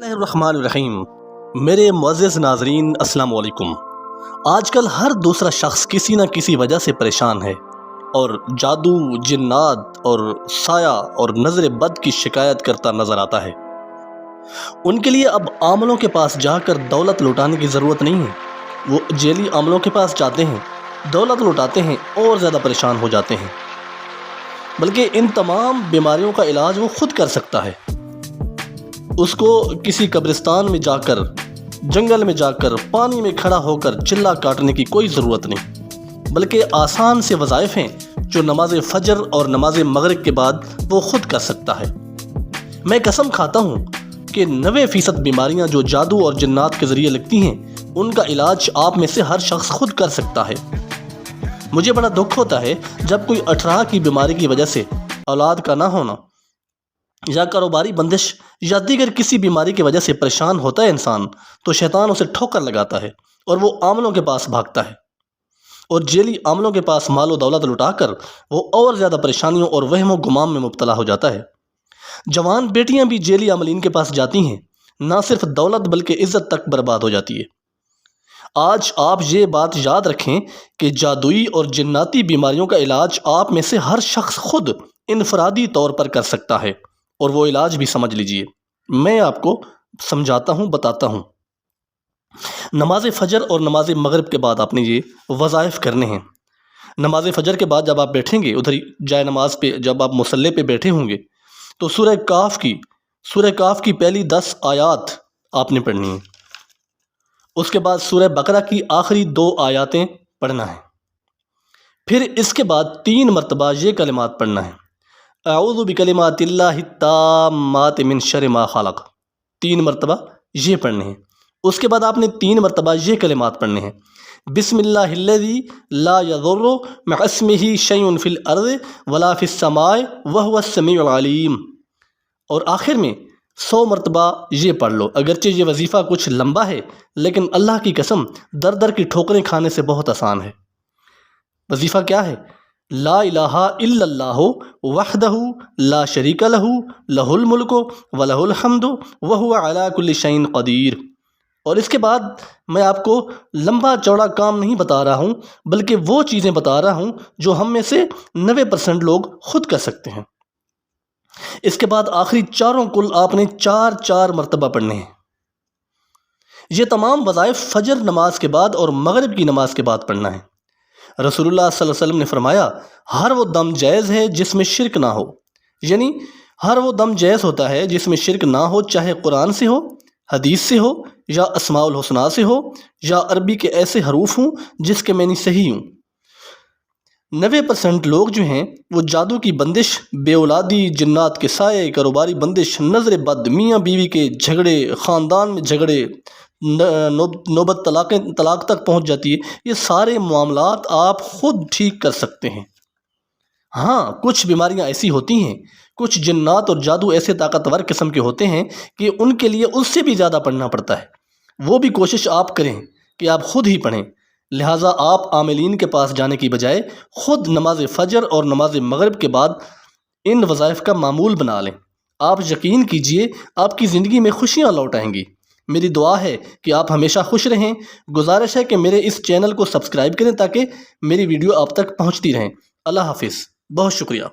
الرحمن الرحیم۔ میرے معزز ناظرین السلام علیکم۔ آج کل ہر دوسرا شخص کسی نہ کسی وجہ سے پریشان ہے اور جادو، جنات اور سایہ اور نظر بد کی شکایت کرتا نظر آتا ہے۔ ان کے لیے اب عاملوں کے پاس جا کر دولت لوٹانے کی ضرورت نہیں ہے۔ وہ جیلی عاملوں کے پاس جاتے ہیں، دولت لوٹاتے ہیں اور زیادہ پریشان ہو جاتے ہیں، بلکہ ان تمام بیماریوں کا علاج وہ خود کر سکتا ہے۔ اس کو کسی قبرستان میں جا کر، جنگل میں جا کر، پانی میں کھڑا ہو کر چلا کاٹنے کی کوئی ضرورت نہیں، بلکہ آسان سے وظائف ہیں جو نماز فجر اور نماز مغرب کے بعد وہ خود کر سکتا ہے۔ میں قسم کھاتا ہوں کہ 90% بیماریاں جو جادو اور جنات کے ذریعے لگتی ہیں، ان کا علاج آپ میں سے ہر شخص خود کر سکتا ہے۔ مجھے بڑا دکھ ہوتا ہے جب کوئی 18 کی بیماری کی وجہ سے اولاد کا نہ ہونا یا کاروباری بندش یا دیگر کسی بیماری کی وجہ سے پریشان ہوتا ہے انسان، تو شیطان اسے ٹھوکر لگاتا ہے اور وہ عاملوں کے پاس بھاگتا ہے اور جیلی عاملوں کے پاس مال و دولت لٹا کر وہ اور زیادہ پریشانیوں اور وہم و گمام میں مبتلا ہو جاتا ہے۔ جوان بیٹیاں بھی جیلی عاملین کے پاس جاتی ہیں، نہ صرف دولت بلکہ عزت تک برباد ہو جاتی ہے۔ آج آپ یہ بات یاد رکھیں کہ جادوئی اور جناتی بیماریوں کا علاج آپ میں سے ہر شخص خود انفرادی طور پر کر سکتا ہے، اور وہ علاج بھی سمجھ لیجئے۔ میں آپ کو سمجھاتا ہوں، بتاتا ہوں۔ نماز فجر اور نماز مغرب کے بعد آپ نے یہ وظائف کرنے ہیں۔ نماز فجر کے بعد جب آپ بیٹھیں گے ادھر جائے نماز پہ، جب آپ مصلی پہ بیٹھے ہوں گے تو سورہ کاف کی پہلی 10 آیات آپ نے پڑھنی ہیں۔ اس کے بعد سورہ بقرہ کی آخری 2 آیاتیں پڑھنا ہے۔ پھر اس کے بعد 3 مرتبہ یہ کلمات پڑھنا ہے: اعوذ بکلمات اللہ التامات من شر ما خلق۔ 3 مرتبہ یہ پڑھنے ہیں۔ اس کے بعد آپ نے 3 مرتبہ یہ کلمات پڑھنے ہیں: بسم اللہ الذی لا یضر مع اسمہ شیء فی الارض ولا فی السماء وہو السمیع العلیم۔ اور آخر میں 100 مرتبہ یہ پڑھ لو۔ اگرچہ یہ وظیفہ کچھ لمبا ہے، لیکن اللہ کی قسم در در کی ٹھوکریں کھانے سے بہت آسان ہے۔ وظیفہ کیا ہے؟ لا الہ الا اللہ وحدہ لا شریک لہ لہ الملک ولہ الحمد وہو علی کل شیء قدیر۔ اور اس کے بعد میں آپ کو لمبا چوڑا کام نہیں بتا رہا ہوں، بلکہ وہ چیزیں بتا رہا ہوں جو ہم میں سے 90% لوگ خود کر سکتے ہیں۔ اس کے بعد آخری چاروں کل آپ نے 4 مرتبہ پڑھنے ہیں۔ یہ تمام وظائف فجر نماز کے بعد اور مغرب کی نماز کے بعد پڑھنا ہے۔ رسول اللہ صلی اللہ علیہ وسلم نے فرمایا، ہر وہ دم جائز ہے جس میں شرک نہ ہو، یعنی ہر وہ دم جائز ہوتا ہے جس میں شرک نہ ہو، چاہے قرآن سے ہو، حدیث سے ہو، یا اسماء الحسنہ سے ہو، یا عربی کے ایسے حروف ہوں جس کے معنی صحیح ہوں۔ 90% لوگ جو ہیں وہ جادو کی بندش، بے اولادی، جنات کے سائے، کاروباری بندش، نظر بد، میاں بیوی کے جھگڑے، خاندان میں جھگڑے، نوبت طلاق تک پہنچ جاتی ہے، یہ سارے معاملات آپ خود ٹھیک کر سکتے ہیں۔ ہاں، کچھ بیماریاں ایسی ہوتی ہیں، کچھ جنات اور جادو ایسے طاقتور قسم کے ہوتے ہیں کہ ان کے لیے اس سے بھی زیادہ پڑھنا پڑتا ہے۔ وہ بھی کوشش آپ کریں کہ آپ خود ہی پڑھیں، لہٰذا آپ عاملین کے پاس جانے کی بجائے خود نماز فجر اور نماز مغرب کے بعد ان وظائف کا معمول بنا لیں۔ آپ یقین کیجئے آپ کی زندگی میں خوشیاں لوٹ آئیں گی۔ میری دعا ہے کہ آپ ہمیشہ خوش رہیں۔ گزارش ہے کہ میرے اس چینل کو سبسکرائب کریں تاکہ میری ویڈیو آپ تک پہنچتی رہیں۔ اللہ حافظ، بہت شکریہ۔